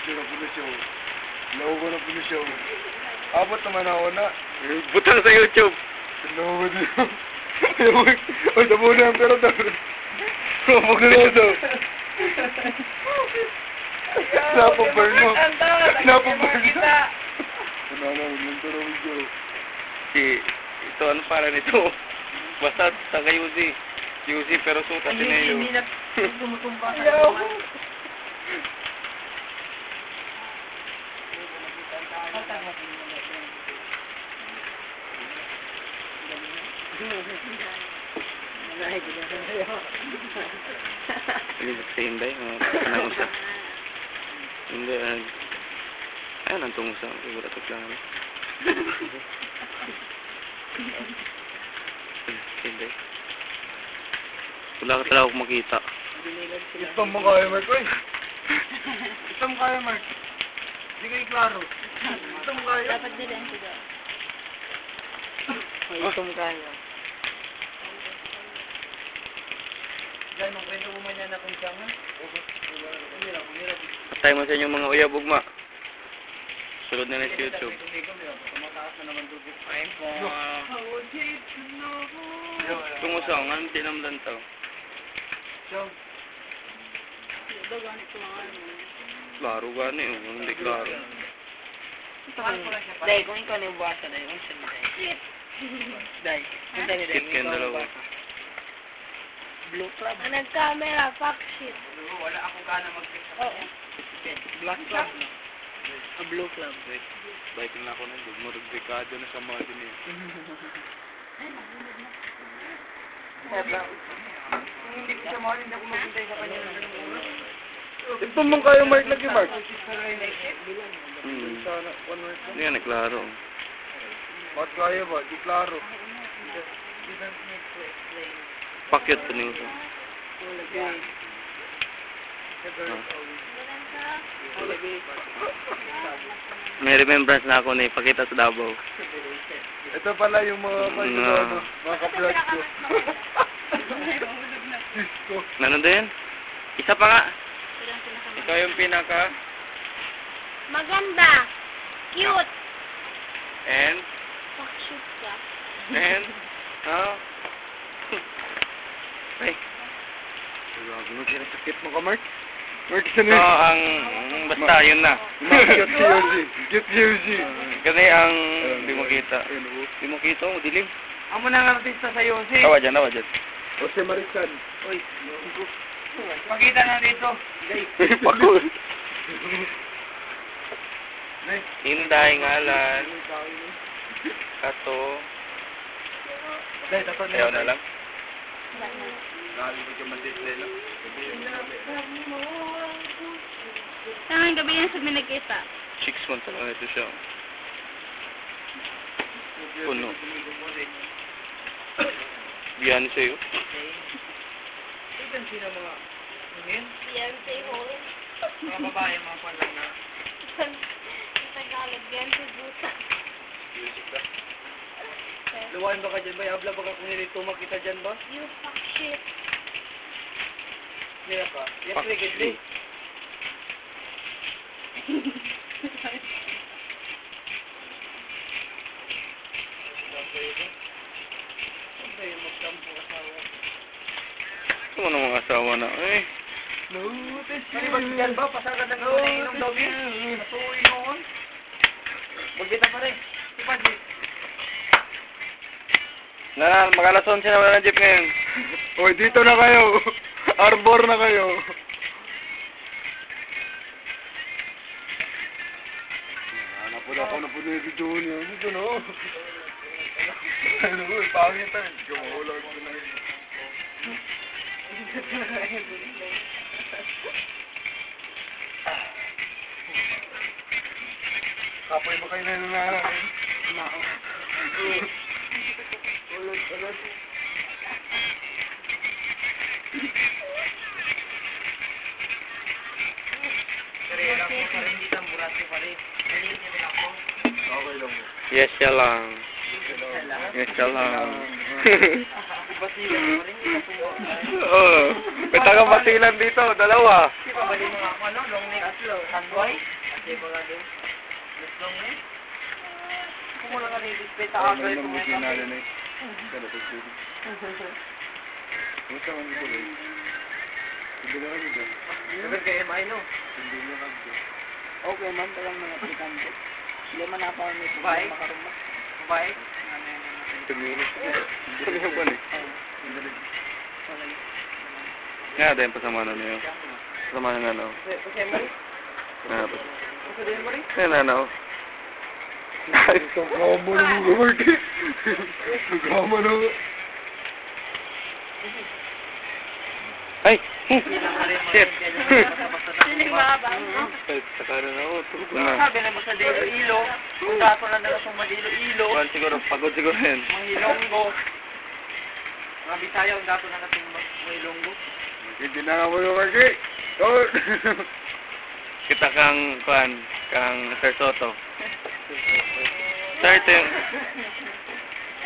picture na po na siya. Lawa na po na siya. Abot naman ako na. Butang sa YouTube. Lawa na siya. Ay, tabo na yung pera daw. Huwag na lang daw. Napaburn mo. Napaburn mo. Ano na, yung taro video. Ito, ano para nito? Basta taga Yuzi. Yuzi pero suta si Neo. Hindi na tumutumpa sa naman. Libat sa Inday. Nangusa. Hindi. Ayun ang tungusa. Wala ito klaro. Inday. Wala ka talaga akong makita. Ito mo kaya, Mark. Uy! Ito mo kaya, Mark. Hindi kayo klaro. Ito mo kaya. Dapat din siya. Ito mo kaya. Diyan, nung kwento mo man yan na kung siyang, Patay mo sa inyong mga uyab, ugma. Sulod na sa YouTube. Tungusang, anong tinamdan to? Klaro gani, hindi klaro. Dahil, kung ikaw na yung buwasa, dahil, kung siya dahil. Dahil, kung dahil, Skip kayo dalawa. Blue Club. Nag-camera, fuck shit. Wala ako gana mag-fix sa kanya. Black Club, no? Blue Club. Bike na ako na, maragdekado na sa mga din eh. Kung hindi ko siya mahal, hindi ako maghintay sa kanya. Ito mo kaya, Mark. Lagi, Mark. Sana, hindi nga naklaro. Ba't kaya ba? Di klaro. Pakyat pa niyo sa. May remembrance na ako na ipakita sa Davao. Ito pala yung mga mga ka-vlog ko. Disco. Ano din? Isa pa nga. Ikaw yung pinaka. Maganda. Cute. And? Fuck shit ka. And? Oh? Ay. Grabe mo, sinasakit mo ka, Mark? Mark, saan So, ang basta yun na. Cute si Yoshi. Cute si Yoshi. Kasi ang hindi mo kita. Hindi mo kita, dilim. Amo na ang artista sa Yossi. Tawa dyan, tawa dyan. Jose Marican. Uy, pakita na dito. Pakul. Inday ngalan. Kato. Dahil, dapat Ayaw na lang. Lalo ko siya mag-display lang. Tangang gabi yan sa minakita. 6 months lang ito siya. Puno. Biyan sa'yo. Ito sila mga, ngayon, Beyonce Hall. mga babae, mga palang na. Sa Tagalog, Beyonce Buta. Luwain ba ka dyan ba? Habla ba ka kung nilito makita dyan ba? You fuck shit. Nila ka? Yes, Fuck wigid shit. Ito mo ng mga asawa na. Eh. Ano ba dyan ba? Pasagad ng inom daw din. Masuwi noon. Magbita pa rin. Ipa, Na, mag-alason siya na wala ng jeep ngayon. Hoy, dito na kayo. Arbor na kayo. Napula ako na po na yung video niya. Dito na. Ano ko, pangit tayo. Hindi ka mahulag ko na yun. Kapoy ba kayo na yun na? Ulod. Karela ko pa rin dito ang burate pa rin. Okay lang mo. Yes, siya lang. Yes, siya lang. Basilan mo rin, hindi ka pumunta. Oo. May taga-basilan dito, dalawa. Di ba bali mga ako, ano? Long neck at low. Sandway? Di ba nga din? Just long neck? Kung mo lang ka rin, display ta ako. Ang lambuti na rin eh. Pero ito sila. Gusto man dito eh. Hindi na kami dyan. Sabi kay MI, no? Hindi na kami dyan. Okay, man, talang mga aplikante. Hindi man napaw ni Bye. Bye. Tumingin. Tumingin pa ni. Nga, dahil pasama na niyo. Pasama na nga, no? Kasi Mari? Nga, Kasi din Mari? Nga, no? Isang kama na mga Mark. Kama na. Ay! Shit! Sino yung babang mo? Saka na ako, tulog na. Sabi na mo sa Dilo-Ilo, kung dato lang nila sa Madilo-Ilo, Well, siguro, pagod siguro yan. mga Ilonggo. Mga Bisaya, kung dato lang natin mga Ilonggo. Hindi na nga mo yung Mark eh. Go! Kita kang, kang Sir Soto. Sir, ito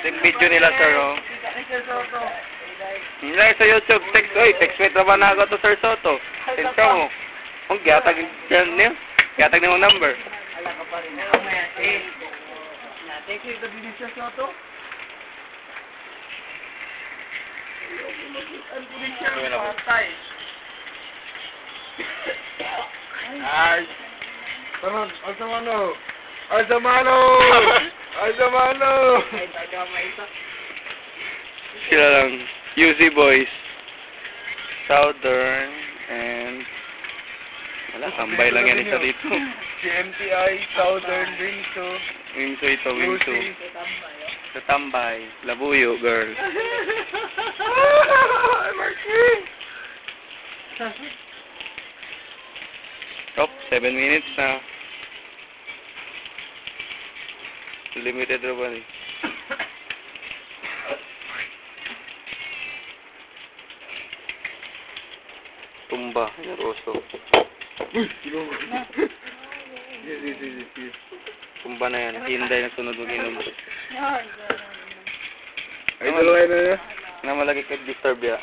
yung video nila, sir, oh. Sir Soto. Hindi sa YouTube, text mate naman na ako to Sir Soto. Tensya mo. Kung gatag dyan niyo, gatag niyo ang number. Ala ka pa rin. Mamaya, eh. Natin ko yung din Sir Soto. Ang pulis siya, patay. Ay! Tanon, Alsamano! Alsamano! Alsamano! Ay, taga may isa. Sila lang, UZ Boys. Southern, and... Wala, tambay lang yan isa dito. GMTI, Southern, Wingso, Wingso ito, Wingso. Lucy. Sa tambay, Labuyo, girl. Ah! Marky! Top, 7 minutes na. Limited na ba eh? Tumba, Roso. Uy! Tulungan. Yes. Tumba na yan. Hinday na sunod mag-inom. Ay, dalawa na. Na malagi ka disturb ya.